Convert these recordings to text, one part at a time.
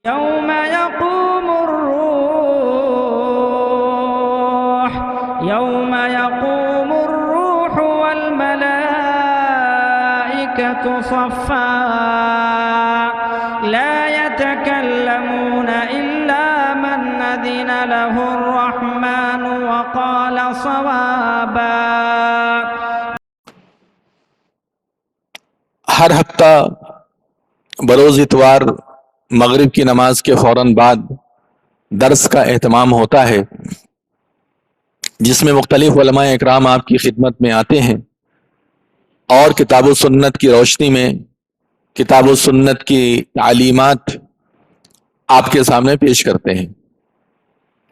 يوم يقوم الروح يوم يقوم الروح والملائكة صفا لا يتكلمون إلا من أذن له الرحمن وقال صوابا۔ ہر ہفتہ بروز اتوار مغرب کی نماز کے فوراً بعد درس کا اہتمام ہوتا ہے، جس میں مختلف علماء اکرام آپ کی خدمت میں آتے ہیں اور کتاب و سنت کی روشنی میں کتاب و سنت کی تعلیمات آپ کے سامنے پیش کرتے ہیں۔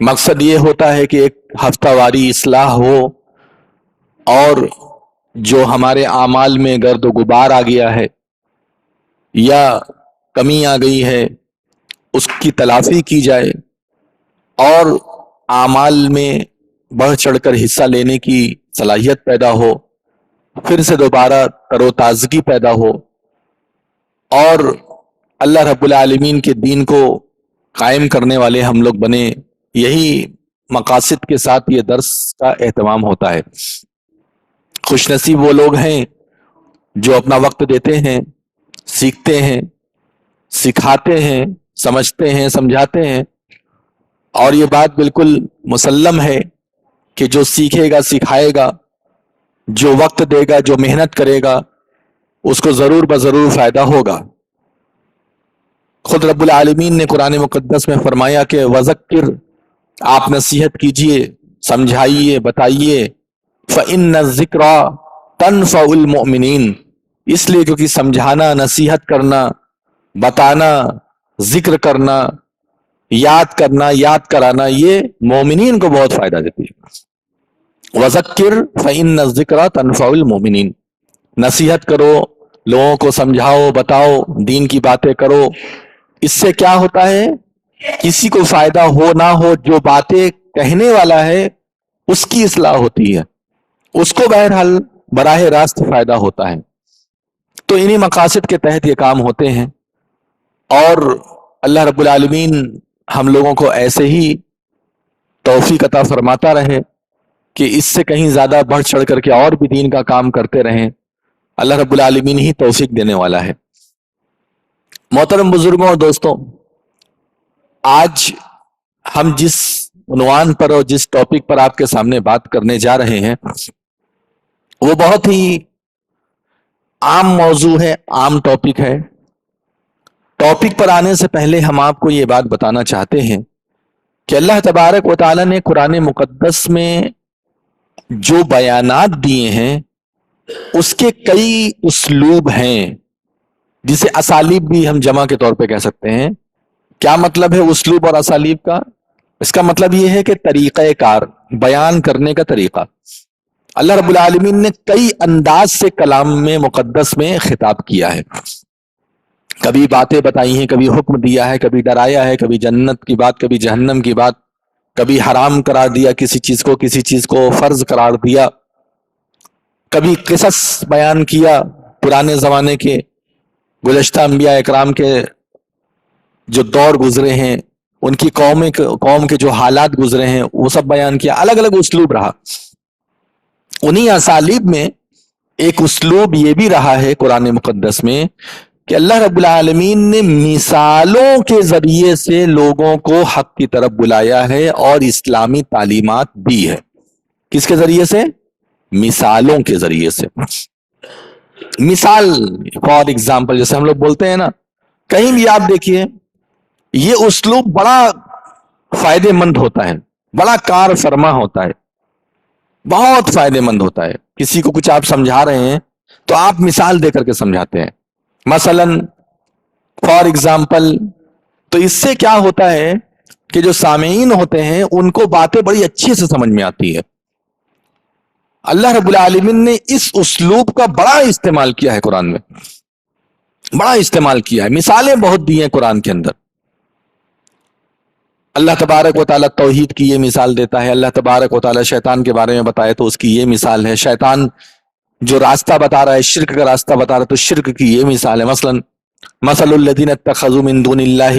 مقصد یہ ہوتا ہے کہ ایک ہفتہ واری اصلاح ہو اور جو ہمارے اعمال میں گرد و غبار آ گیا ہے یا کمی آ گئی ہے اس کی تلافی کی جائے اور اعمال میں بڑھ چڑھ کر حصہ لینے کی صلاحیت پیدا ہو، پھر سے دوبارہ تر و تازگی پیدا ہو اور اللہ رب العالمین کے دین کو قائم کرنے والے ہم لوگ بنے۔ یہی مقاصد کے ساتھ یہ درس کا اہتمام ہوتا ہے۔ خوش نصیب وہ لوگ ہیں جو اپنا وقت دیتے ہیں، سیکھتے ہیں، سکھاتے ہیں، سمجھتے ہیں، سمجھاتے ہیں، اور یہ بات بالکل مسلم ہے کہ جو سیکھے گا، سکھائے گا، جو وقت دے گا، جو محنت کرے گا، اس کو ضرور بضرور فائدہ ہوگا۔ خود رب العالمین نے قرآن مقدس میں فرمایا کہ وذکر، آپ نصیحت کیجئے، سمجھائیے، بتائیے، فإن الذکریٰ تنفع المؤمنین، اس لیے کیونکہ سمجھانا، نصیحت کرنا، بتانا، ذکر کرنا، یاد کرنا، یاد کرانا، یہ مومنین کو بہت فائدہ دیتی ہے۔ وذکر فإن الذکریٰ تنفع المؤمنین، نصیحت کرو، لوگوں کو سمجھاؤ، بتاؤ، دین کی باتیں کرو۔ اس سے کیا ہوتا ہے؟ کسی کو فائدہ ہو نہ ہو، جو باتیں کہنے والا ہے اس کی اصلاح ہوتی ہے، اس کو بہرحال براہ راست فائدہ ہوتا ہے۔ تو انہی مقاصد کے تحت یہ کام ہوتے ہیں، اور اللہ رب العالمین ہم لوگوں کو ایسے ہی توفیق عطا فرماتا رہے کہ اس سے کہیں زیادہ بڑھ چڑھ کر کے اور بھی دین کا کام کرتے رہیں۔ اللہ رب العالمین ہی توفیق دینے والا ہے۔ محترم بزرگوں اور دوستوں، آج ہم جس عنوان پر اور جس ٹاپک پر آپ کے سامنے بات کرنے جا رہے ہیں وہ بہت ہی عام موضوع ہے، عام ٹاپک ہے۔ ٹاپک پر آنے سے پہلے ہم آپ کو یہ بات بتانا چاہتے ہیں کہ اللہ تبارک و تعالیٰ نے قرآن مقدس میں جو بیانات دیے ہیں اس کے کئی اسلوب ہیں، جسے اسالیب بھی ہم جمع کے طور پہ کہہ سکتے ہیں۔ کیا مطلب ہے اسلوب اور اسالیب کا؟ اس کا مطلب یہ ہے کہ طریقہ کار، بیان کرنے کا طریقہ۔ اللہ رب العالمین نے کئی انداز سے کلام میں مقدس میں خطاب کیا ہے، کبھی باتیں بتائی ہیں، کبھی حکم دیا ہے، کبھی ڈرایا ہے، کبھی جنت کی بات، کبھی جہنم کی بات، کبھی حرام قرار دیا کسی چیز کو فرض قرار دیا، کبھی قصص بیان کیا پرانے زمانے کے گزشتہ انبیاء اکرام کے جو دور گزرے ہیں، ان کی قوم کے جو حالات گزرے ہیں وہ سب بیان کیا۔ الگ الگ اسلوب رہا۔ انہی اسالیب میں ایک اسلوب یہ بھی رہا ہے قرآن مقدس میں کہ اللہ رب العالمین نے مثالوں کے ذریعے سے لوگوں کو حق کی طرف بلایا ہے اور اسلامی تعلیمات دی ہے۔ کس کے ذریعے سے؟ مثالوں کے ذریعے سے۔ مثال فار ایگزامپل، جیسے ہم لوگ بولتے ہیں نا، کہیں بھی آپ دیکھیے یہ اسلوب بڑا فائدے مند ہوتا ہے، بڑا کار فرما ہوتا ہے، بہت فائدے مند ہوتا ہے۔ کسی کو کچھ آپ سمجھا رہے ہیں تو آپ مثال دے کر کے سمجھاتے ہیں۔ مثلا فار ایگزامپل، تو اس سے کیا ہوتا ہے کہ جو سامعین ہوتے ہیں ان کو باتیں بڑی اچھی سے سمجھ میں آتی ہے۔ اللہ رب العالمین نے اس اسلوب کا بڑا استعمال کیا ہے، قرآن میں بڑا استعمال کیا ہے، مثالیں بہت دی ہیں قرآن کے اندر۔ اللہ تبارک و تعالیٰ توحید کی یہ مثال دیتا ہے، اللہ تبارک و تعالیٰ شیطان کے بارے میں بتائے تو اس کی یہ مثال ہے، شیطان جو راستہ بتا رہا ہے، شرک کا راستہ بتا رہا ہے تو شرک کی یہ مثال ہے۔ مثلا مثل الذین اتخذوا من دون اللہ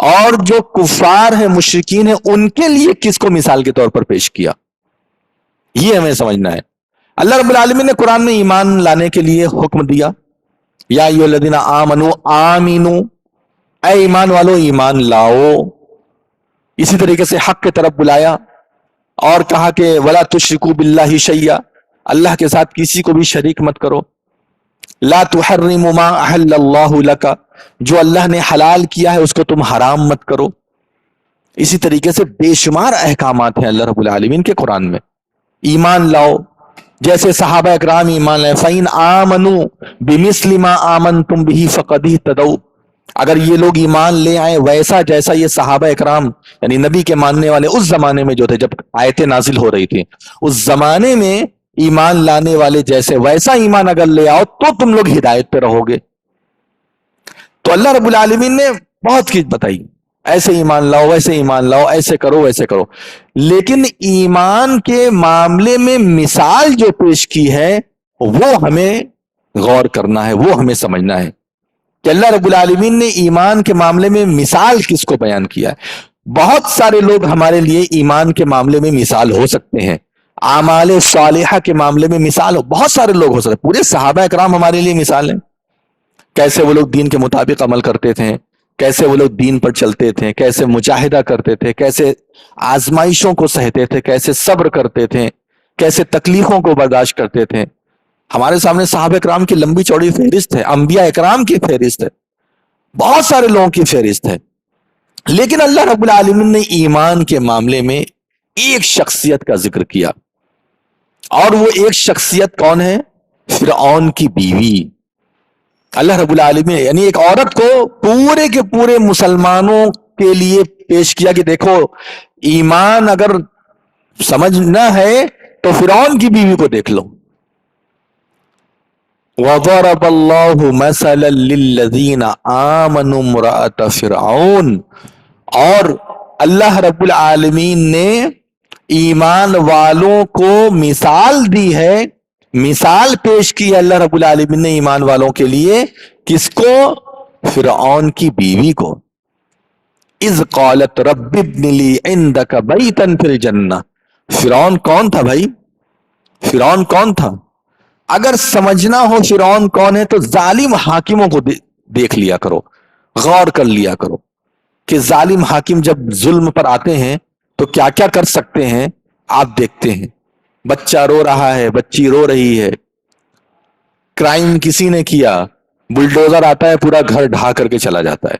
اور جو کفار ہیں مشرکین ہیں ان کے لیے کس کو مثال کے طور پر پیش کیا، یہ ہمیں سمجھنا ہے۔ اللہ رب العالمین نے قرآن میں ایمان لانے کے لیے حکم دیا، یا ایھا الذین آمنوا آمینو، اے ایمان والو ایمان لاؤ۔ اسی طریقے سے حق کی طرف بلایا اور کہا کہ ولا تشرکوا باللہ شیئا، اللہ کے ساتھ کسی کو بھی شریک مت کرو۔ لا تحرموا ما احل اللہ لک، جو اللہ نے حلال کیا ہے اس کو تم حرام مت کرو۔ اسی طریقے سے بے شمار احکامات ہیں اللہ رب العالمین کے قرآن میں۔ ایمان لاؤ، جیسے صحابہ اکرام ایمان لائے، فَإِنْ آمَنُوا بِمِثْلِ مَا آمَنْتُمْ بِهِ فَقَدِ اهْتَدَوْا، اگر یہ لوگ ایمان لے آئے ویسا جیسا یہ صحابہ اکرام یعنی نبی کے ماننے والے اس زمانے میں جو تھے جب آیتیں نازل ہو رہی تھی، اس زمانے میں ایمان لانے والے جیسے ویسا ایمان اگر لے آؤ تو تم لوگ ہدایت پہ رہو گے۔ تو اللہ رب العالمین نے بہت چیز بتائی، ایسے ایمان لاؤ، ویسے ایمان لاؤ، ایسے کرو ویسے کرو، لیکن ایمان کے معاملے میں مثال جو پیش کی ہے وہ ہمیں غور کرنا ہے، وہ ہمیں سمجھنا ہے کہ اللہ رب العالمین نے ایمان کے معاملے میں مثال کس کو بیان کیا ہے۔ بہت سارے لوگ ہمارے لیے ایمان کے معاملے میں مثال ہو سکتے ہیں، اعمال صالحہ کے معاملے میں مثال بہت سارے لوگ ہو سکتے ہیں، پورے صحابہ اکرام ہمارے لیے مثال ہیں، کیسے وہ لوگ دین کے مطابق عمل کرتے تھے، کیسے وہ لوگ دین پر چلتے تھے، کیسے مجاہدہ کرتے تھے، کیسے آزمائشوں کو سہتے تھے، کیسے صبر کرتے تھے، کیسے تکلیفوں کو برداشت کرتے تھے۔ ہمارے سامنے صحابہ اکرام کی لمبی چوڑی فہرست ہے، انبیاء اکرام کی فہرست ہے، بہت سارے لوگوں کی فہرست ہے، لیکن اللہ رب العالمین نے ایمان کے معاملے میں ایک شخصیت کا ذکر کیا، اور وہ ایک شخصیت کون ہے؟ فرعون کی بیوی۔ اللہ رب العالمین یعنی ایک عورت کو پورے کے پورے مسلمانوں کے لیے پیش کیا کہ دیکھو ایمان اگر سمجھنا ہے تو فرعون کی بیوی کو دیکھ لو۔ وَضَرَبَ اللَّهُ مَثَلًا لِلَّذِينَ آمَنُوا امْرَأَتَ فرعون، اور اللہ رب العالمین نے ایمان والوں کو مثال دی ہے، مثال پیش کی اللہ رب العالمین نے ایمان والوں کے لیے، کس کو؟ فرعون کی بیوی کو۔ اذ قالت رب ابن لی عندک بیتا فی الجنہ۔ فرعون کون تھا بھائی؟ فرعون کون تھا؟ اگر سمجھنا ہو فرعون کون ہے تو ظالم حاکموں کو دیکھ لیا کرو، غور کر لیا کرو کہ ظالم حاکم جب ظلم پر آتے ہیں تو کیا کیا کر سکتے ہیں۔ آپ دیکھتے ہیں بچہ رو رہا ہے، بچی رو رہی ہے، کرائم کسی نے کیا، بلڈوزر آتا ہے پورا گھر ڈھا کر کے چلا جاتا ہے،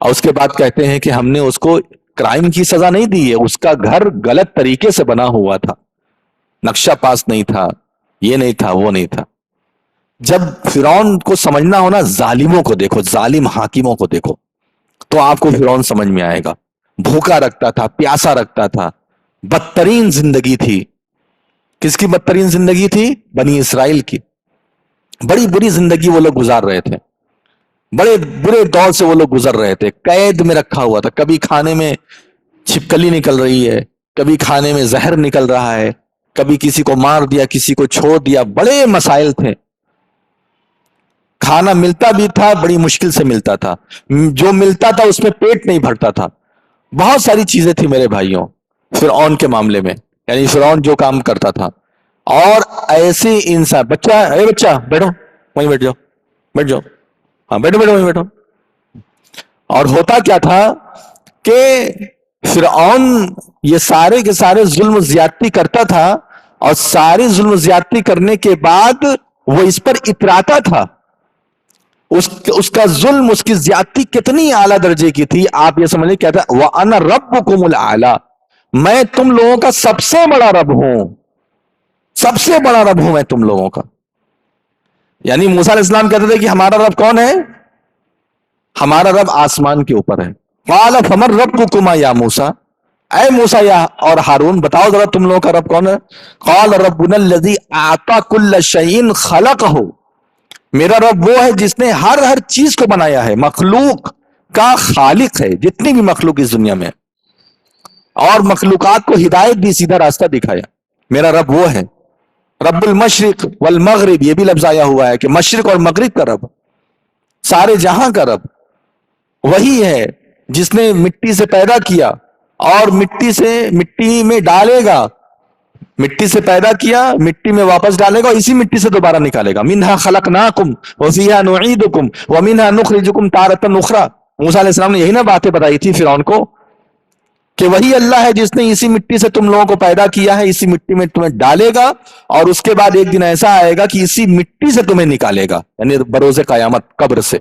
اور اس کے بعد کہتے ہیں کہ ہم نے اس کو کرائم کی سزا نہیں دی ہے، اس کا گھر غلط طریقے سے بنا ہوا تھا، نقشہ پاس نہیں تھا، یہ نہیں تھا، وہ نہیں تھا۔ جب فرعون کو سمجھنا ہونا ظالموں کو دیکھو، ظالم حاکموں کو دیکھو تو آپ کو فرعون سمجھ میں آئے گا۔ بھوکا رکھتا تھا، پیاسا رکھتا تھا، بدترین زندگی تھی۔ کس کی بدترین زندگی تھی؟ بنی اسرائیل کی۔ بڑی بری زندگی وہ لوگ گزار رہے تھے، بڑے برے دور سے وہ لوگ گزر رہے تھے، قید میں رکھا ہوا تھا، کبھی کھانے میں چھپکلی نکل رہی ہے، کبھی کھانے میں زہر نکل رہا ہے، کبھی کسی کو مار دیا، کسی کو چھوڑ دیا، بڑے مسائل تھے۔ کھانا ملتا بھی تھا، بڑی مشکل سے ملتا تھا، جو ملتا تھا اس میں پیٹ نہیں بھرتا تھا، بہت ساری چیزیں تھی میرے بھائیوں فرعون کے معاملے میں، یعنی فرعون جو کام کرتا تھا۔ اور ایسے انسان، بچہ اے بچہ بیٹھو وہیں بیٹھ جاؤ، بیٹھ جاؤ، ہاں بیٹھو بیٹھو وہیں بیٹھو۔ اور ہوتا کیا تھا کہ فرعون یہ سارے کے سارے ظلم و زیادتی کرتا تھا، اور ساری ظلم و زیادتی کرنے کے بعد وہ اس پر اتراتا تھا۔ اس کا ظلم، اس کی زیادتی کتنی اعلیٰ درجے کی تھی آپ یہ سمجھیں، کہتا ہے وَأَنَا رَبُّكُمُ الْأَعْلَىٰ، میں تم لوگوں کا سب سے بڑا رب ہوں، سب سے بڑا رب ہوں میں تم لوگوں کا۔ یعنی موسیٰ علیہ السلام کہتے تھے کہ ہمارا رب کون ہے؟ ہمارا رب آسمان کے اوپر ہے۔ قَالَ فَمَن رَبُّكُمَا يَا موسیٰ، اے موسیٰ اور ہارون بتاؤ ذرا تم لوگوں کا رب کون ہے؟ قَالَ رَبُّنَا الَّذِي أَعْطَىٰ كُلَّ شَيْءٍ خَلَقَهُ، میرا رب وہ ہے جس نے ہر چیز کو بنایا ہے، مخلوق کا خالق ہے، جتنی بھی مخلوق اس دنیا میں، اور مخلوقات کو ہدایت دی، سیدھا راستہ دکھایا۔ میرا رب وہ ہے، رب المشرق والمغرب، یہ بھی لفظ آیا ہوا ہے کہ مشرق اور مغرب کا رب، سارے جہاں کا رب وہی ہے۔ جس نے مٹی سے پیدا کیا اور مٹی میں ڈالے گا، مٹی سے پیدا کیا، مٹی میں واپس ڈالے گا اور اسی مٹی سے دوبارہ نکالے گا. منہا خلقناکم وفیہا نعیدکم ومنہا نخرجکم تارۃ اخری. موسیٰ علیہ السلام نے یہی نا باتیں بتائی تھی فرعون کو کہ وہی اللہ ہے جس نے اسی مٹی سے تم لوگوں کو پیدا کیا ہے، اسی مٹی میں تمہیں ڈالے گا اور اس کے بعد ایک دن ایسا آئے گا کہ اسی مٹی سے تمہیں نکالے گا، یعنی بروز قیامت قبر سے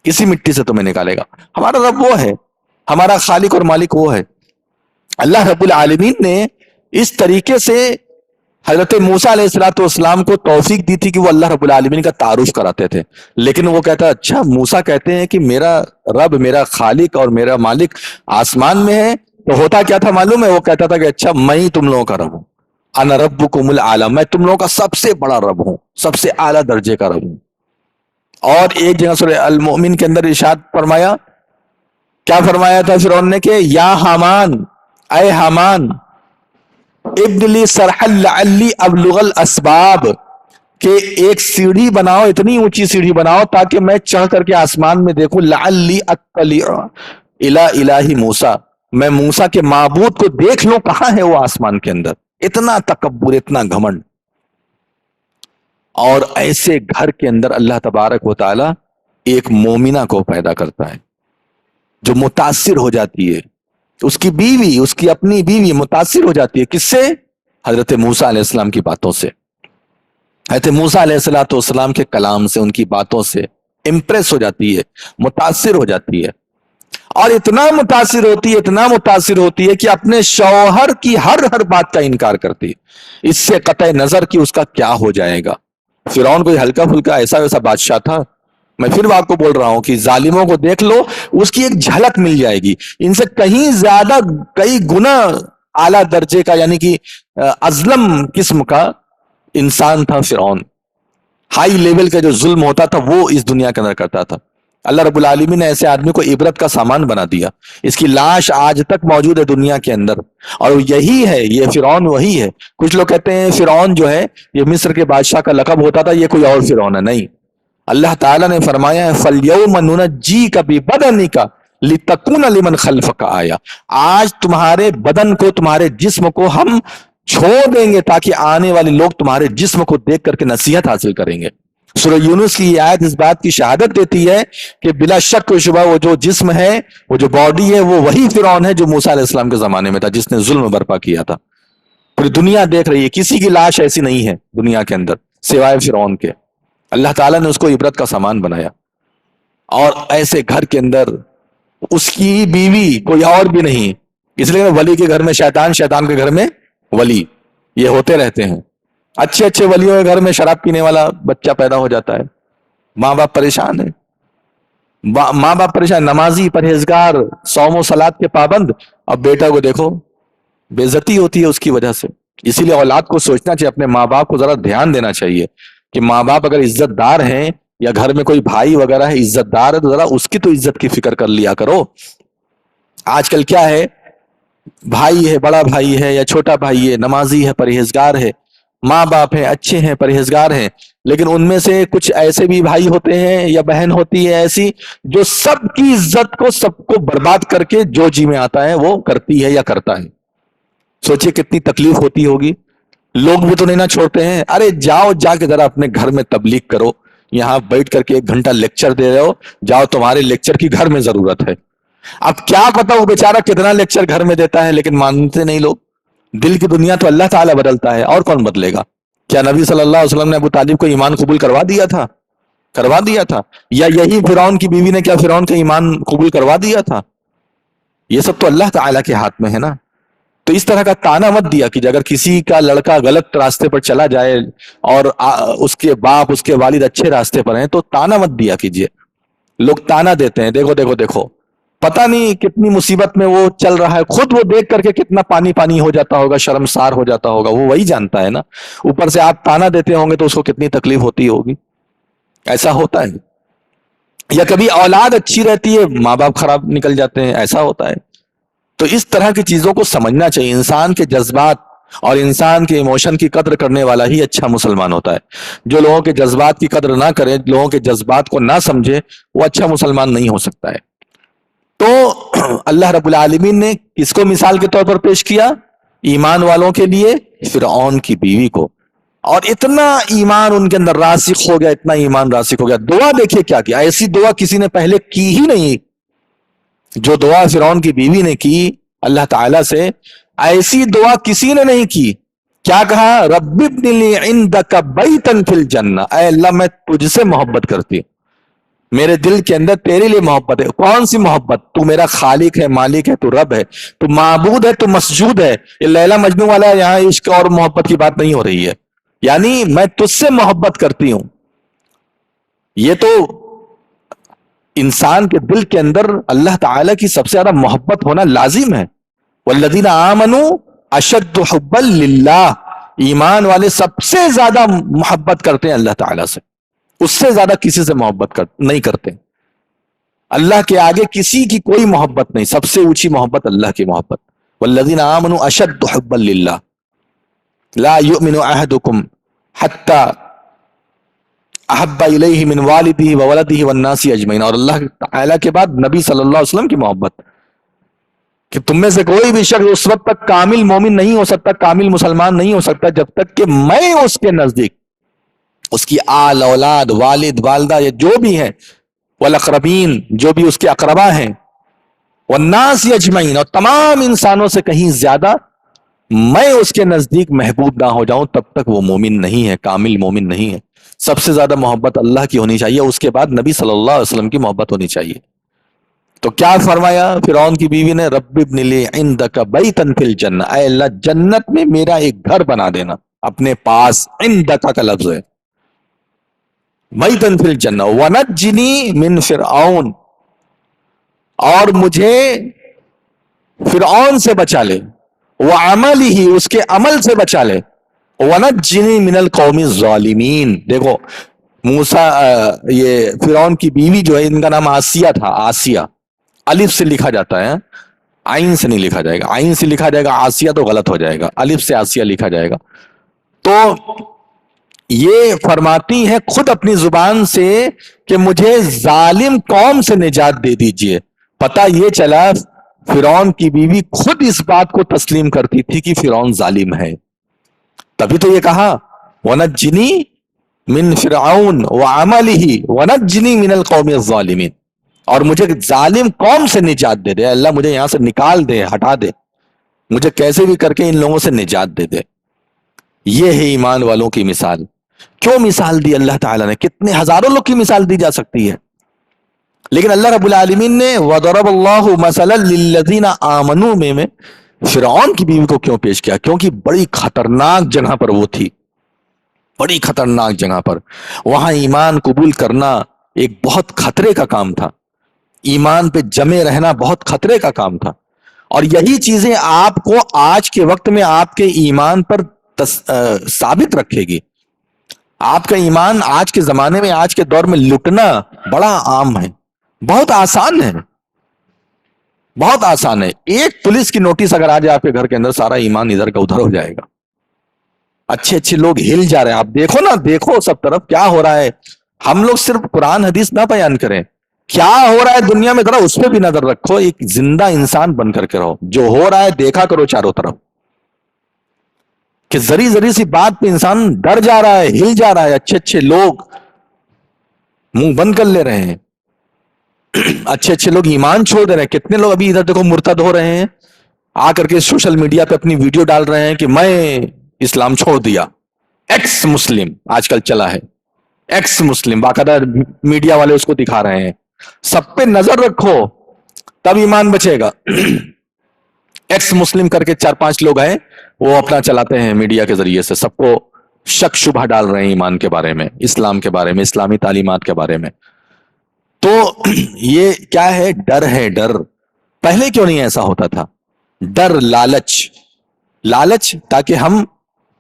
اسی مٹی سے تمہیں نکالے گا. ہمارا رب وہ ہے، ہمارا خالق اور مالک وہ ہے. اللہ رب العالمین نے اس طریقے سے حضرت موسیٰ علیہ السلام کو توفیق دی تھی کہ وہ اللہ رب العالمین کا تعارف کراتے تھے. لیکن وہ کہتا اچھا موسیٰ کہتے ہیں کہ میرا رب، میرا خالق اور میرا مالک آسمان میں ہے، تو ہوتا کیا تھا معلوم ہے؟ وہ کہتا تھا کہ اچھا میں ہی تم لوگوں کا رب ہوں، انا ربکم الاعلی، میں تم لوگوں کا سب سے بڑا رب ہوں، سب سے اعلیٰ درجے کا رب ہوں. اور ایک جگہ سورہ المؤمن کے اندر ارشاد فرمایا، کیا فرمایا تھا فرعون نے کہ یا حامان، اے حامان ابن لی صرحا لعلی ابلغ الاسباب، کہ ایک سیڑھی بناؤ، اتنی اونچی سیڑھی بناؤ تاکہ میں چڑھ کر کے آسمان میں دیکھوں، لعلی اطلع الی الہ موسیٰ، میں موسیٰ کے معبود کو دیکھ لوں کہاں ہے وہ آسمان کے اندر. اتنا تکبر، اتنا گھمنڈ. اور ایسے گھر کے اندر اللہ تبارک و تعالی ایک مومنہ کو پیدا کرتا ہے جو متاثر ہو جاتی ہے، اس کی بیوی، اس کی اپنی بیوی متاثر ہو جاتی ہے کس سے؟ حضرت موسیٰ علیہ السلام کی باتوں سے، حضرت موسیٰ علیہ السلام کے کلام سے، ان کی باتوں سے امپریس ہو جاتی ہے، متاثر ہو جاتی ہے. اور اتنا متاثر ہوتی ہے کہ اپنے شوہر کی ہر بات کا انکار کرتی ہے، اس سے قطع نظر کہ اس کا کیا ہو جائے گا. فرعون کوئی ہلکا پھلکا ایسا ویسا بادشاہ تھا؟ میں پھر آپ کو بول رہا ہوں کہ ظالموں کو دیکھ لو، اس کی ایک جھلک مل جائے گی. ان سے کہیں زیادہ، کئی گنا اعلیٰ درجے کا، یعنی کہ اظلم قسم کا انسان تھا فرعون. ہائی لیول کا جو ظلم ہوتا تھا وہ اس دنیا کے اندر کرتا تھا. اللہ رب العالمین نے ایسے آدمی کو عبرت کا سامان بنا دیا. اس کی لاش آج تک موجود ہے دنیا کے اندر، اور یہی ہے، یہ فرعون وہی ہے. کچھ لوگ کہتے ہیں فرعون جو ہے یہ مصر کے بادشاہ کا لقب ہوتا تھا، یہ کوئی اور فرعون ہے. نہیں، اللہ تعالیٰ نے فرمایا ہے فَالْيَوْمَ نُنَجِّيكَ بِبَدَنِكَ لِتَكُونَ لِمَنْ خَلْفَكَ آیَةً، آج تمہارے بدن کو، تمہارے جسم کو ہم چھوڑ دیں گے تاکہ آنے والے لوگ تمہارے جسم کو دیکھ کر کے نصیحت حاصل کریں گے. سورہ یونس کی یہ آیت اس بات کی شہادت دیتی ہے کہ بلا شک و شبہ وہ جو جسم ہے، وہ جو باڈی ہے، وہ وہی فرعون ہے جو موسیٰ علیہ السلام کے زمانے میں تھا، جس نے ظلم برپا کیا تھا. پوری دنیا دیکھ رہی ہے، کسی کی لاش ایسی نہیں ہے دنیا کے اندر سوائے فرعون کے. اللہ تعالیٰ نے اس کو عبرت کا سامان بنایا. اور ایسے گھر کے اندر اس کی بیوی کوئی اور بھی نہیں، اس لیے ولی کے گھر میں شیطان، شیطان کے گھر میں ولی، یہ ہوتے رہتے ہیں. اچھے ولیوں کے گھر میں شراب پینے والا بچہ پیدا ہو جاتا ہے. ماں باپ پریشان ہے، ماں باپ پریشان، نمازی، پرہیزگار، صوم و صلات کے پابند، اب بیٹا کو دیکھو بے عزتی ہوتی ہے اس کی وجہ سے. اسی لیے اولاد کو سوچنا چاہیے، اپنے ماں باپ کو ذرا دھیان دینا چاہیے کہ ماں باپ اگر عزت دار ہیں، یا گھر میں کوئی بھائی وغیرہ ہے عزت دار ہے، تو ذرا اس کی تو عزت کی فکر کر لیا کرو. آج کل کیا ہے، بھائی ہے، بڑا بھائی ہے یا چھوٹا بھائی ہے، نمازی ہے، پرہیزگار ہے، ماں باپ ہیں اچھے ہیں، پرہیزگار ہیں، لیکن ان میں سے کچھ ایسے بھی بھائی ہوتے ہیں یا بہن ہوتی ہے ایسی جو سب کی عزت کو، سب کو برباد کر کے جو جی میں آتا ہے وہ کرتی ہے یا کرتا ہے. سوچئے کتنی تکلیف ہوتی ہوگی. لوگ بھی تو نہیں نہ چھوڑتے ہیں. ارے جاؤ، جا کے ذرا اپنے گھر میں تبلیغ کرو، یہاں بیٹھ کر کے 1 گھنٹہ لیکچر دے رہے ہو، جاؤ، تمہارے لیکچر کی گھر میں ضرورت ہے. اب کیا پتا وہ بیچارہ کتنا لیکچر گھر میں دیتا ہے، لیکن مانتے نہیں لوگ. دل کی دنیا تو اللہ تعالیٰ بدلتا ہے، اور کون بدلے گا؟ کیا نبی صلی اللہ علیہ وسلم نے ابو طالب کو ایمان قبول کروا دیا تھا؟ یا یہی فرعون کی بیوی نے کیا فرعون کا ایمان قبول کروا دیا تھا؟ یہ سب تو اللہ تعالیٰ کے ہاتھ میں ہے نا. تو اس طرح کا تانا مت دیا کہ اگر کسی کا لڑکا غلط راستے پر چلا جائے اور اس کے باپ، اس کے والد اچھے راستے پر ہیں، تو تانا مت دیا کیجئے. لوگ تانا دیتے ہیں، دیکھو پتہ نہیں کتنی مصیبت میں وہ چل رہا ہے، خود وہ دیکھ کر کے کتنا پانی ہو جاتا ہوگا، شرمسار ہو جاتا ہوگا، وہ وہی جانتا ہے نا. اوپر سے آپ تانا دیتے ہوں گے تو اس کو کتنی تکلیف ہوتی ہوگی. ایسا ہوتا ہے. یا کبھی اولاد اچھی رہتی ہے، ماں باپ خراب نکل جاتے ہیں، ایسا ہوتا ہے. تو اس طرح کی چیزوں کو سمجھنا چاہیے. انسان کے جذبات اور انسان کے ایموشن کی قدر کرنے والا ہی اچھا مسلمان ہوتا ہے. جو لوگوں کے جذبات کی قدر نہ کرے، لوگوں کے جذبات کو نہ سمجھے، وہ اچھا مسلمان نہیں ہو سکتا ہے. تو اللہ رب العالمین نے کس کو مثال کے طور پر پیش کیا؟ ایمان والوں کے لیے فرعون کی بیوی کو. اور اتنا ایمان ان کے اندر راسخ ہو گیا, اتنا ایمان راسخ ہو گیا. دعا دیکھیے کیا کیا, ایسی دعا کسی نے پہلے کی ہی نہیں جو دعا فرعون کی بیوی نے کی اللہ تعالیٰ سے, ایسی دعا کسی نے نہیں کی. کیا کہا؟ رب ابن لی عندک بیتا فی الجنہ, اے اللہ میں تجھ سے محبت کرتی ہوں, میرے دل کے اندر تیرے لیے محبت ہے. کون سی محبت؟ تو میرا خالق ہے, مالک ہے, تو رب ہے, تو معبود ہے, تو مسجود ہے. یہ لیلا مجنوں والا یہاں عشق اور محبت کی بات نہیں ہو رہی ہے, یعنی میں تجھ سے محبت کرتی ہوں. یہ تو انسان کے دل کے اندر اللہ تعالیٰ کی سب سے زیادہ محبت ہونا لازم ہے. والذین آمنوا اشد حبا للہ, ایمان والے سب سے زیادہ محبت کرتے ہیں اللہ تعالیٰ سے, اس سے زیادہ کسی سے محبت نہیں کرتے. اللہ کے آگے کسی کی کوئی محبت نہیں, سب سے اونچی محبت اللہ کی محبت. والذین آمنوا اشد حبا للہ لا یؤمن احدکم حتی احب الیہ من والدہ وولدہ والناس اجمعین. اور اللہ تعالیٰ کے بعد نبی صلی اللہ علیہ وسلم کی محبت, کہ تم میں سے کوئی بھی شخص اس وقت تک کامل مومن نہیں ہو سکتا, کامل مسلمان نہیں ہو سکتا, جب تک کہ میں اس کے نزدیک اس کی آل اولاد, والد والدہ, یہ جو بھی ہیں, والاقربین, جو بھی اس کے اقربا ہیں, والناس اجمعین, اور تمام انسانوں سے کہیں زیادہ میں اس کے نزدیک محبوب نہ ہو جاؤں, تب تک وہ مومن نہیں ہے, کامل مومن نہیں ہے. سب سے زیادہ محبت اللہ کی ہونی چاہیے, اس کے بعد نبی صلی اللہ علیہ وسلم کی محبت ہونی چاہیے. تو کیا فرمایا فرعون کی بیوی نے؟ رب ابن لی عندک بیتا فی الجنہ, اے اللہ جنت میں میرا ایک گھر بنا دینا اپنے پاس. عندک کا لفظ ہے, بیتا فی الجنہ, ونجنی من فرعون, اور مجھے فرعون سے بچا لے, وعملہ, اس کے عمل سے بچا لے, ونجنی من القوم الظالمین. دیکھو موسیٰ, یہ فرعون کی بیوی جو ہے, ان کا نام آسیہ تھا. آسیہ الف سے لکھا جاتا ہے, عین سے نہیں لکھا جائے گا. عین سے لکھا جائے گا آسیہ تو غلط ہو جائے گا, الف سے آسیہ لکھا جائے گا. تو یہ فرماتی ہے خود اپنی زبان سے کہ مجھے ظالم قوم سے نجات دے دیجئے. پتہ یہ چلا فرعون کی بیوی خود اس بات کو تسلیم کرتی تھی کہ فرعون ظالم ہے, تبھی تو یہ کہا وَنَجِّنِي مِن فِرْعَوْنَ وَعَمَلِهِ وَنَجِّنِي مِنَ الْقَوْمِ الظَّالِمِينَ, اور مجھے ظالم قوم سے نجات دے دے. اللہ مجھے یہاں سے نکال دے, ہٹا دے, مجھے کیسے بھی کر کے ان لوگوں سے نجات دے دے. یہ ہے ایمان والوں کی مثال. کیوں مثال دی اللہ تعالیٰ نے؟ کتنے ہزاروں لوگ کی مثال دی جا سکتی ہے, لیکن اللہ رب العالمین نے وَضَرَبَ اللَّهُ مَثَلًا لِلَّذِينَ آمَنُوا میں فرعون کی بیوی کو کیوں پیش کیا؟ کیونکہ بڑی خطرناک جگہ پر وہ تھی, بڑی خطرناک جگہ پر. وہاں ایمان قبول کرنا ایک بہت خطرے کا کام تھا, ایمان پہ جمے رہنا بہت خطرے کا کام تھا. اور یہی چیزیں آپ کو آج کے وقت میں آپ کے ایمان پر ثابت رکھے گی. آپ کا ایمان آج کے زمانے میں, آج کے دور میں لٹنا بڑا عام ہے, بہت آسان ہے, بہت آسان ہے. ایک پولیس کی نوٹس اگر آ جائے آپ کے گھر کے اندر, سارا ایمان ادھر کا ادھر ہو جائے گا. اچھے اچھے لوگ ہل جا رہے ہیں, آپ دیکھو نا, دیکھو سب طرف کیا ہو رہا ہے. ہم لوگ صرف قرآن حدیث نہ بیان کریں, کیا ہو رہا ہے دنیا میں ذرا اس پہ بھی نظر رکھو. ایک زندہ انسان بن کر کے رہو, جو ہو رہا ہے دیکھا کرو چاروں طرف, کہ ذری ذری سی بات پہ انسان ڈر جا رہا ہے, ہل جا رہا ہے. اچھے اچھے لوگ منہ بند کر لے رہے ہیں, اچھے اچھے لوگ ایمان چھوڑ دے رہے ہیں. کتنے لوگ ابھی ادھر دیکھو مرتد ہو رہے ہیں, آ کر کے سوشل میڈیا پہ اپنی ویڈیو ڈال رہے ہیں کہ میں اسلام چھوڑ دیا. ایکس مسلم آج کل چلا ہے, ایکس مسلم, باقاعدہ میڈیا والے اس کو دکھا رہے ہیں. سب پہ نظر رکھو تب ایمان بچے گا. ایکس مسلم کر کے 4-5 لوگ ہیں, وہ اپنا چلاتے ہیں میڈیا کے ذریعے سے, سب کو شک شبہ ڈال رہے ہیں ایمان کے بارے میں, اسلام کے بارے میں, اسلامی تعلیمات کے بارے میں. تو یہ کیا ہے؟ ڈر ہے, ڈر. پہلے کیوں نہیں ایسا ہوتا تھا؟ ڈر, لالچ, لالچ تاکہ ہم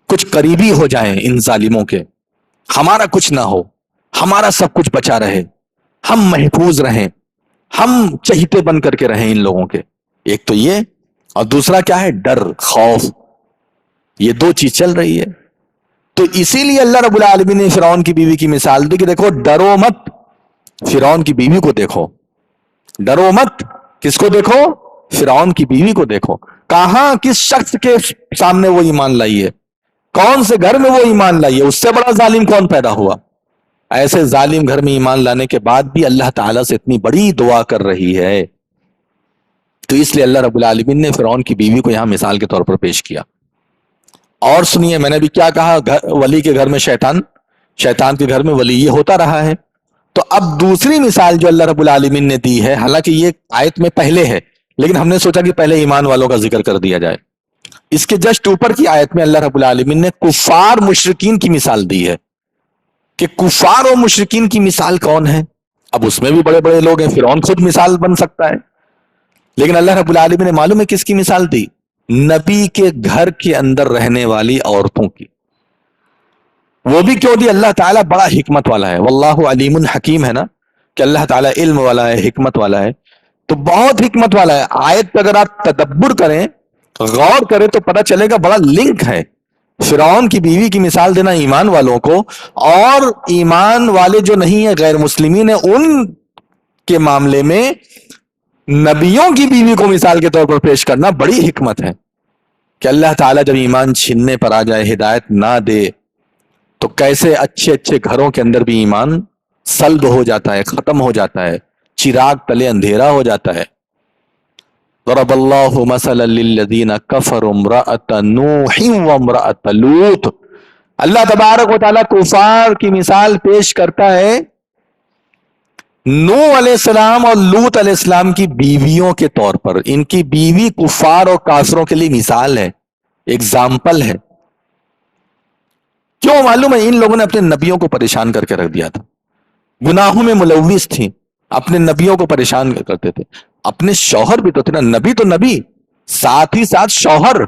کچھ قریبی ہو جائیں ان ظالموں کے, ہمارا کچھ نہ ہو, ہمارا سب کچھ بچا رہے, ہم محفوظ رہیں, ہم چہیتے بن کر کے رہیں ان لوگوں کے. ایک تو یہ, اور دوسرا کیا ہے؟ ڈر, خوف. یہ دو چیز چل رہی ہے. تو اسی لیے اللہ رب العالمین نے فرعون کی بیوی کی مثال دی کہ دیکھو ڈرو مت, فرعون کی بیوی کو دیکھو, ڈرو مت, کس کو دیکھو؟ فرعون کی بیوی کو دیکھو. کہاں کس شخص کے سامنے وہ ایمان لائی ہے؟ کون سے گھر میں وہ ایمان لائی ہے؟ اس سے بڑا ظالم کون پیدا ہوا؟ ایسے ظالم گھر میں ایمان لانے کے بعد بھی اللہ تعالیٰ سے اتنی بڑی دعا کر رہی ہے. تو اس لیے اللہ رب العالمین نے فرعون کی بیوی کو یہاں مثال کے طور پر پیش کیا. اور سنیے، میں نے بھی کیا کہا، ولی کے گھر میں شیطان، شیطان کے گھر میں ولی، یہ ہوتا رہا ہے. تو اب دوسری مثال جو اللہ رب العالمین نے دی ہے، حالانکہ یہ آیت میں پہلے ہے، لیکن ہم نے سوچا کہ پہلے ایمان والوں کا ذکر کر دیا جائے. اس کے جسٹ اوپر کی آیت میں اللہ رب العالمین نے کفار مشرکین کی مثال دی ہے کہ کفار و مشرکین کی مثال کون ہے. اب اس میں بھی بڑے بڑے لوگ ہیں، فرعون خود مثال بن سکتا ہے، لیکن اللہ رب العالمین نے معلوم ہے کس کی مثال دی؟ نبی کے گھر کے اندر رہنے والی عورتوں کی. وہ بھی کیوں دی؟ اللہ تعالیٰ بڑا حکمت والا ہے. واللہ علیم حکیم ہے نا، کہ اللہ تعالیٰ علم والا ہے، حکمت والا ہے. تو بہت حکمت والا ہے. آیت پہ اگر آپ تدبر کریں، غور کریں، تو پتہ چلے گا بڑا لنک ہے. فرعون کی بیوی کی مثال دینا ایمان والوں کو، اور ایمان والے جو نہیں ہیں، غیر مسلمین ہیں، ان کے معاملے میں نبیوں کی بیوی کو مثال کے طور پر پیش کرنا بڑی حکمت ہے. کہ اللہ تعالیٰ جب ایمان چھیننے پر آ جائے، ہدایت نہ دے، تو کیسے اچھے اچھے گھروں کے اندر بھی ایمان سلب ہو جاتا ہے، ختم ہو جاتا ہے، چراغ تلے اندھیرا ہو جاتا ہے. ضرب اللہ مثلا للذین کفروا امرأۃ نوح وامرأۃ لوط. اللہ تبارک و تعالیٰ کفار کی مثال پیش کرتا ہے نوح علیہ السلام اور لوط علیہ السلام کی بیویوں کے طور پر. ان کی بیوی کفار اور کافروں کے لیے مثال ہے، ایگزامپل ہے. کیوں؟ معلوم ہے ان لوگوں نے اپنے نبیوں کو پریشان کر کے رکھ دیا تھا، گناہوں میں ملوث تھیں، اپنے نبیوں کو پریشان کرتے تھے. اپنے شوہر بھی تو تھے نا، نبی تو نبی، ساتھ ہی ساتھ شوہر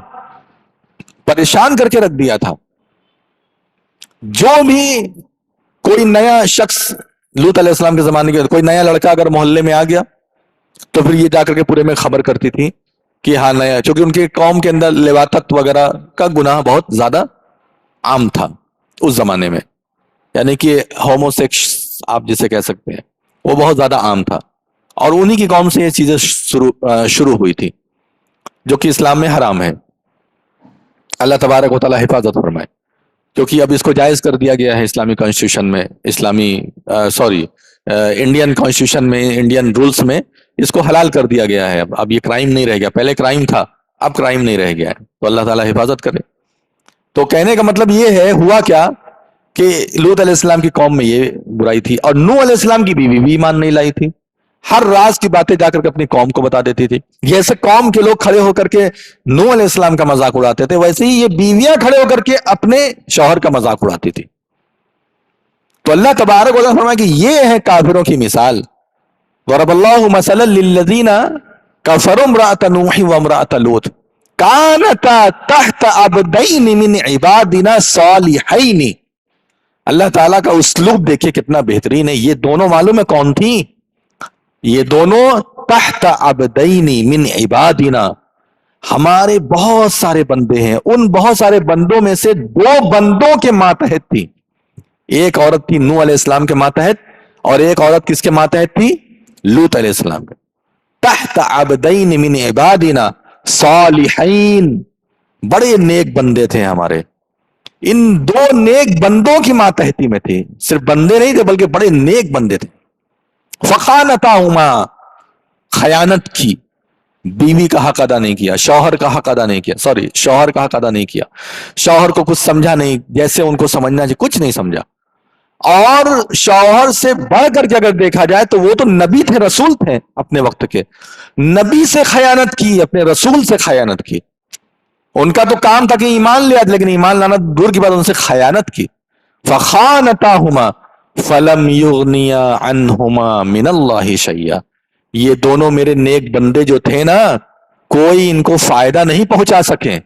پریشان کر کے رکھ دیا تھا. جو بھی کوئی نیا شخص لوط علیہ السلام کے زمانے کے کوئی نیا لڑکا اگر محلے میں آ گیا تو پھر یہ جا کر کے پورے میں خبر کرتی تھی کہ ہاں نیا، چونکہ ان کے قوم کے اندر لواطت وغیرہ کا گناہ بہت زیادہ عام تھا اس زمانے میں، یعنی کہ ہومو سیکس آپ جسے کہہ سکتے ہیں، وہ بہت زیادہ عام تھا. اور انہی کی قوم سے یہ چیزیں شروع ہوئی تھی جو کہ اسلام میں حرام ہے. اللہ تبارک و تعالیٰ حفاظت فرمائے، کیونکہ اب اس کو جائز کر دیا گیا ہے اسلامی کانسٹیٹیوشن میں، انڈین کانسٹیٹیوشن میں، انڈین رولز میں اس کو حلال کر دیا گیا ہے. اب یہ کرائم نہیں رہ گیا، پہلے کرائم تھا، اب کرائم نہیں رہ گیا ہے. تو اللہ تعالیٰ حفاظت کرے. تو کہنے کا مطلب یہ ہے، ہوا کیا کہ لوط علیہ السلام کی قوم میں یہ برائی تھی، اور نوح علیہ السلام کی بیوی بھی ایمان نہیں لائی تھی. ہر راز کی باتیں جا کر کے اپنی قوم کو بتا دیتی تھی. جیسے قوم کے لوگ کھڑے ہو کر کے نوح علیہ السلام کا مذاق اڑاتے تھے، ویسے ہی یہ بیویاں کھڑے ہو کر کے اپنے شوہر کا مذاق اڑاتی تھی. تو اللہ تبارک و تعالیٰ فرمایا کہ یہ ہے کافروں کی مثال. ضرب اللہ مثلا للذین کفروا امرأۃ نوح وامرأۃ لوط کانتا تحت عبدین من عبادنا صالحین. اللہ تعالیٰ کا اسلوب دیکھیں کتنا بہترین ہے. یہ دونوں معلوم ہے کون تھی؟ یہ دونوں تحت عبدین من عبادنا، ہمارے بہت سارے بندے ہیں، ان بہت سارے بندوں میں سے دو بندوں کے ماتحت تھی. ایک عورت تھی نوح علیہ السلام کے ماتحت، اور ایک عورت کس کے ماتحت تھی؟ لوط علیہ السلام کے. تحت عبدین من عبادنا صالحین، بڑے نیک بندے تھے ہمارے. ان دو نیک بندوں کی ماتحتی میں تھی. صرف بندے نہیں تھے بلکہ بڑے نیک بندے تھے. فخانتاہما، خیانت کی، بیوی کا حق ادا نہیں کیا، شوہر کا حق ادا نہیں کیا، شوہر کا حق ادا نہیں کیا، شوہر کو کچھ سمجھا نہیں جیسے ان کو سمجھنا چاہیے، کچھ نہیں سمجھا. اور شوہر سے بڑھ کر کے اگر دیکھا جائے تو وہ تو نبی تھے، رسول تھے اپنے وقت کے، نبی سے خیانت کی، اپنے رسول سے خیانت کی. ان کا تو کام تھا کہ ایمان لے آتے، لیکن ایمان لانا دور کی بات، ان سے خیانت کی. فخانتاہما فلم یغنیا عنہما من اللہ شیئا، یہ دونوں میرے نیک بندے جو تھے نا، کوئی ان کو فائدہ نہیں پہنچا سکے.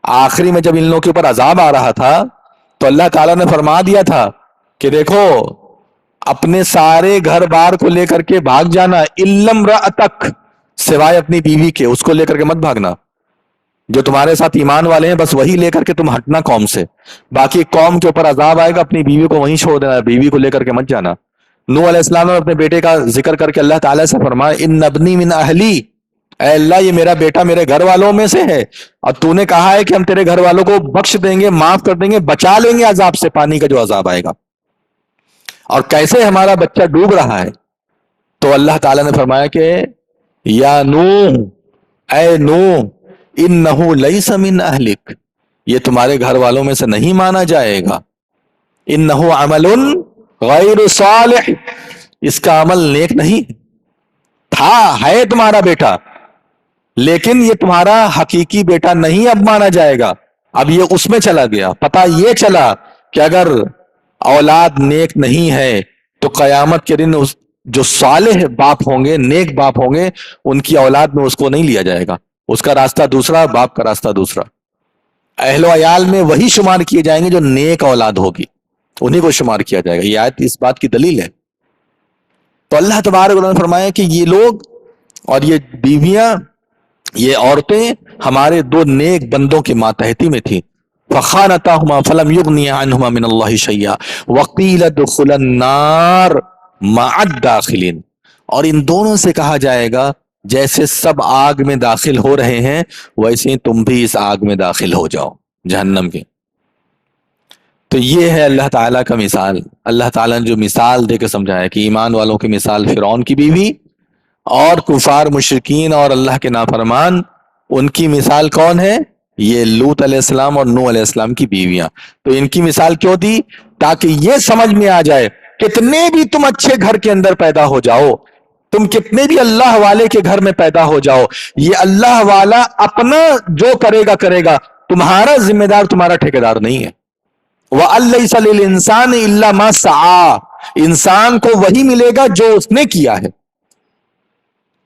آخری میں جب ان لوگوں کے اوپر عذاب آ رہا تھا تو اللہ تعالیٰ نے فرما دیا تھا کہ دیکھو اپنے سارے گھر بار کو لے کر کے بھاگ جانا، الا امرأتک، سوائے اپنی بیوی کے، اس کو لے کر کے مت بھاگنا. جو تمہارے ساتھ ایمان والے ہیں بس وہی لے کر کے تم ہٹنا قوم سے، باقی قوم کے اوپر عذاب آئے گا، اپنی بیوی کو وہیں چھوڑ دینا، بیوی کو لے کر کے مت جانا. نوح علیہ السلام نے اپنے بیٹے کا ذکر کر کے اللہ تعالیٰ سے فرمایا ان ابنی من اہلی، اے اللہ یہ میرا بیٹا میرے گھر والوں میں سے ہے اور تو نے کہا ہے کہ ہم تیرے گھر والوں کو بخش دیں گے، معاف کر دیں گے، بچا لیں گے عذاب سے، پانی کا جو عذاب آئے گا، اور کیسے ہمارا بچہ ڈوب رہا ہے۔ تو اللہ تعالیٰ نے فرمایا کہ یا نوح، اے نوح، انہ لیس من اہلک، یہ تمہارے گھر والوں میں سے نہیں مانا جائے گا، انہ عمل غیر صالح، اس کا عمل نیک نہیں تھا، ہے تمہارا بیٹا لیکن یہ تمہارا حقیقی بیٹا نہیں اب مانا جائے گا، اب یہ اس میں چلا گیا۔ پتہ یہ چلا کہ اگر اولاد نیک نہیں ہے تو قیامت کے دن جو صالح باپ ہوں گے، نیک باپ ہوں گے، ان کی اولاد میں اس کو نہیں لیا جائے گا، اس کا راستہ دوسرا، باپ کا راستہ دوسرا۔ اہل و عیال میں وہی شمار کیے جائیں گے جو نیک اولاد ہوگی، انہی کو شمار کیا جائے گا۔ یہ آیت اس بات کی دلیل ہے۔ تو اللہ تبارک و تعالیٰ نے فرمایا کہ یہ لوگ اور یہ بیویاں، یہ عورتیں ہمارے دو نیک بندوں کے ماتحتی میں تھیں، فخانتاہما فلم یغنیا عنہما من اللہ شیئا وقیل ادخلا النار مع الداخلین، اور ان دونوں سے کہا جائے گا جیسے سب آگ میں داخل ہو رہے ہیں ویسے ہی تم بھی اس آگ میں داخل ہو جاؤ، جہنم کے۔ تو یہ ہے اللہ تعالیٰ کا مثال۔ اللہ تعالیٰ نے جو مثال دے کے سمجھایا کہ ایمان والوں کی مثال فرعون کی بیوی اور کفار مشرکین اور اللہ کے نافرمان، ان کی مثال کون ہے؟ یہ لوط علیہ السلام اور نوح علیہ السلام کی بیویاں۔ تو ان کی مثال کیوں دی؟ تاکہ یہ سمجھ میں آ جائے کتنے بھی تم اچھے گھر کے اندر پیدا ہو جاؤ، تم کتنے بھی اللہ والے کے گھر میں پیدا ہو جاؤ، یہ اللہ والا اپنا جو کرے گا کرے گا، تمہارا ذمہ دار تمہارا ٹھیکیدار نہیں ہے۔ وَأَلَّيْسَ لِلْإِنسَانِ إِلَّا مَا سَعَى، انسان کو وہی ملے گا جو اس نے کیا ہے،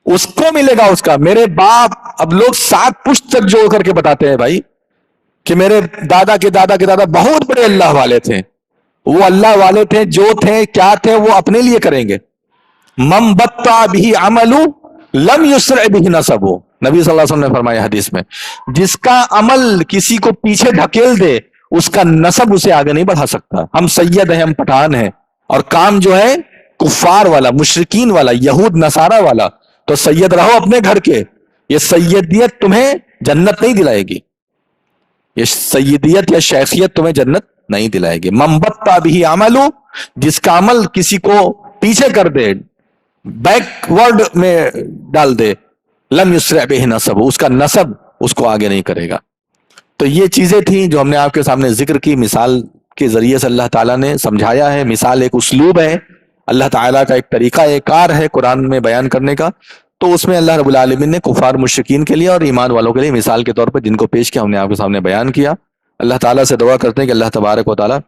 اس کو ملے گا اس کا۔ میرے باپ، اب لوگ 7 پشت تک جوڑ کر کے بتاتے ہیں بھائی کہ میرے دادا کے دادا کے دادا بہت بڑے اللہ والے تھے، وہ اللہ والے تھے، جو تھے کیا تھے وہ اپنے لیے کریں گے۔ مَن بَطَّأَ بِهِ عَمَلُ لَمْ يُسْرِعْ بِهِ نَسَبُ، نبی صلی اللہ علیہ وسلم نے فرمایا حدیث میں، جس کا عمل کسی کو پیچھے دھکیل دے اس کا نسب اسے آگے نہیں بڑھا سکتا۔ ہم سید ہیں، ہم پٹھان ہیں، اور کام جو ہے کفار والا، مشرکین والا، یہود نصارہ والا، تو سید رہو اپنے گھر کے۔ یہ سیدیت تمہیں جنت نہیں دلائے گی، یہ سیدیت یا شیخیت تمہیں جنت نہیں دلائے گی۔ مَن بَطَّأَ بِهِ عَمَلُ، جس کا عمل کسی کو پیچھے کر دے، بیک ورڈ میں ڈال دے، لم یسرع بہ نسب، اس کا نسب اس کو آگے نہیں کرے گا۔ تو یہ چیزیں تھیں جو ہم نے آپ کے سامنے ذکر کی، مثال کے ذریعے سے اللہ تعالیٰ نے سمجھایا ہے۔ مثال ایک اسلوب ہے، اللہ تعالیٰ کا ایک طریقہ ایک کار ہے قرآن میں بیان کرنے کا، تو اس میں اللہ رب العالمین نے کفار مشرکین کے لیے اور ایمان والوں کے لیے مثال کے طور پر جن کو پیش کیا ہم نے آپ کے سامنے بیان کیا۔ اللہ تعالیٰ سے دعا کرتے ہیں کہ اللہ تبارک و تعالیٰ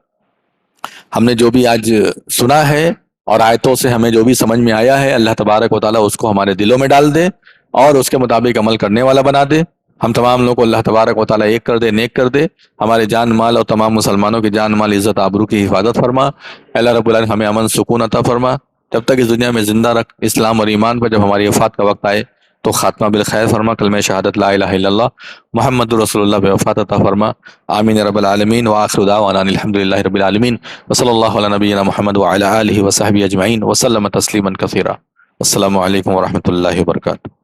ہم نے جو بھی آج سنا ہے اور آیتوں سے ہمیں جو بھی سمجھ میں آیا ہے، اللہ تبارک و تعالیٰ اس کو ہمارے دلوں میں ڈال دے اور اس کے مطابق عمل کرنے والا بنا دے۔ ہم تمام لوگوں کو اللہ تبارک و تعالیٰ ایک کر دے، نیک کر دے، ہمارے جان مال اور تمام مسلمانوں کی جان مال عزت آبرو کی حفاظت فرما۔ اللہ رب العالمین ہمیں امن سکون عطا فرما، جب تک اس دنیا میں زندہ رکھ اسلام اور ایمان پر، جب ہماری وفات کا وقت آئے تو خاتمہ بالخیر فرما، کلمہ شہادت لا الہ الا اللہ محمد رسول اللہ بے وفات عطا فرما۔ آمین رب العالمین، وآخر دعوانا الحمدللہ رب العالمین، وصلی اللہ علی نبینا محمد وعلی آلہ وصحبہ اجمعین وسلم تسلیما کثیرا۔ السلام علیکم ورحمۃ اللہ وبرکاتہ۔